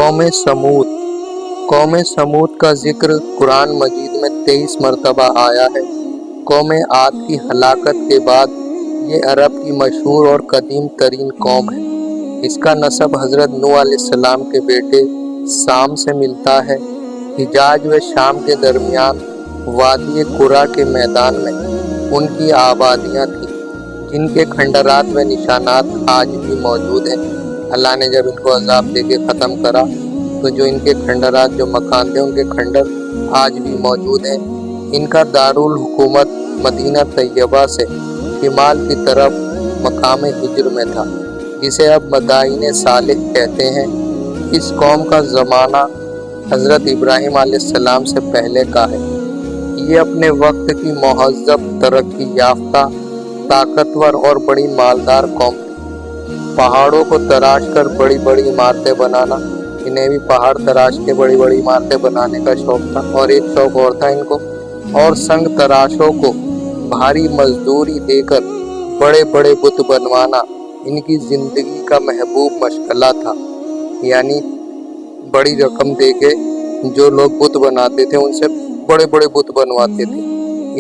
قوم سمود قوم سمود کا ذکر قرآن مجید میں 23 مرتبہ آیا ہے۔ قوم عاد کی ہلاکت کے بعد یہ عرب کی مشہور اور قدیم ترین قوم ہے۔ اس کا نسب حضرت نوح علیہ السلام کے بیٹے سام سے ملتا ہے۔ حجاز و شام کے درمیان وادی قرا کے میدان میں ان کی آبادیاں تھیں، جن کے کھنڈرات و نشانات آج بھی موجود ہیں۔ اللہ نے جب ان کو عذاب دے کے ختم کرا تو جو ان کے کھنڈرات جو مکان تھے ان کے کھنڈر آج بھی موجود ہیں۔ ان کا دارالحکومت مدینہ طیبہ سے شمال کی طرف مقام ہجر میں تھا، جسے اب مدائن صالح کہتے ہیں۔ اس قوم کا زمانہ حضرت ابراہیم علیہ السلام سے پہلے کا ہے۔ یہ اپنے وقت کی مہذب، ترقی یافتہ، طاقتور اور بڑی مالدار قوم تھی۔ پہاڑوں کو تراش کر بڑی بڑی عمارتیں بنانا، انہیں بھی پہاڑ تراش کے بڑی بڑی عمارتیں بنانے کا شوق تھا، اور ایک شوق اور تھا ان کو، اور سنگ تراشوں کو بھاری مزدوری دے کر بڑے بڑے بت بنوانا ان کی زندگی کا محبوب مشغلہ تھا۔ یعنی بڑی رقم دے کے جو لوگ بت بناتے تھے ان سے بڑے بڑے بت بنواتے تھے۔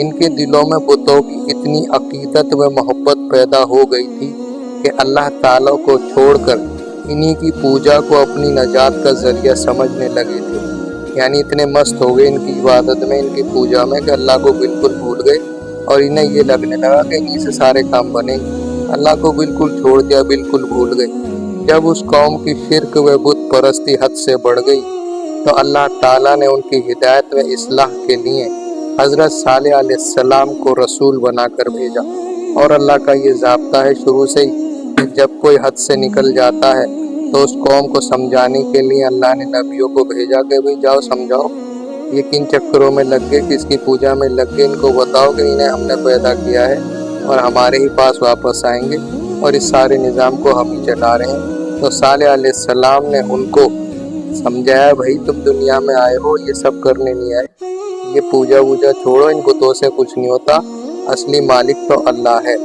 ان کے دلوں میں بتوں کی اتنی عقیدت و محبت پیدا ہو گئی تھی کہ اللہ تعالیٰ کو چھوڑ کر انہی کی پوجا کو اپنی نجات کا ذریعہ سمجھنے لگے تھے۔ یعنی اتنے مست ہو گئے ان کی عبادت میں، ان کی پوجا میں، کہ اللہ کو بالکل بھول گئے، اور انہیں یہ لگنے لگا کہ انہی سے سارے کام بنیں گے۔ اللہ کو بالکل چھوڑ دیا، بالکل بھول گئے۔ جب اس قوم کی شرک و بت پرستی حد سے بڑھ گئی تو اللہ تعالیٰ نے ان کی ہدایت و اصلاح کے لیے حضرت صالح علیہ السلام کو رسول بنا کر بھیجا۔ اور اللہ کا یہ ضابطہ ہے شروع سے ہی، جب کوئی حد سے نکل جاتا ہے تو اس قوم کو سمجھانے کے لیے اللہ نے نبیوں کو بھیجا کہ بھئی جاؤ سمجھاؤ، یہ کن چکروں میں لگ گئے، کس کی پوجا میں لگ گئے، ان کو بتاؤ کہ انہیں ہم نے پیدا کیا ہے اور ہمارے ہی پاس واپس آئیں گے، اور اس سارے نظام کو ہم ہی چلا رہے ہیں۔ تو صالح علیہ السلام نے ان کو سمجھایا، بھائی تم دنیا میں آئے ہو یہ سب کرنے نہیں آئے، یہ پوجا ووجا چھوڑو، ان بتوں سے کچھ نہیں ہوتا، اصلی مالک تو اللہ ہے۔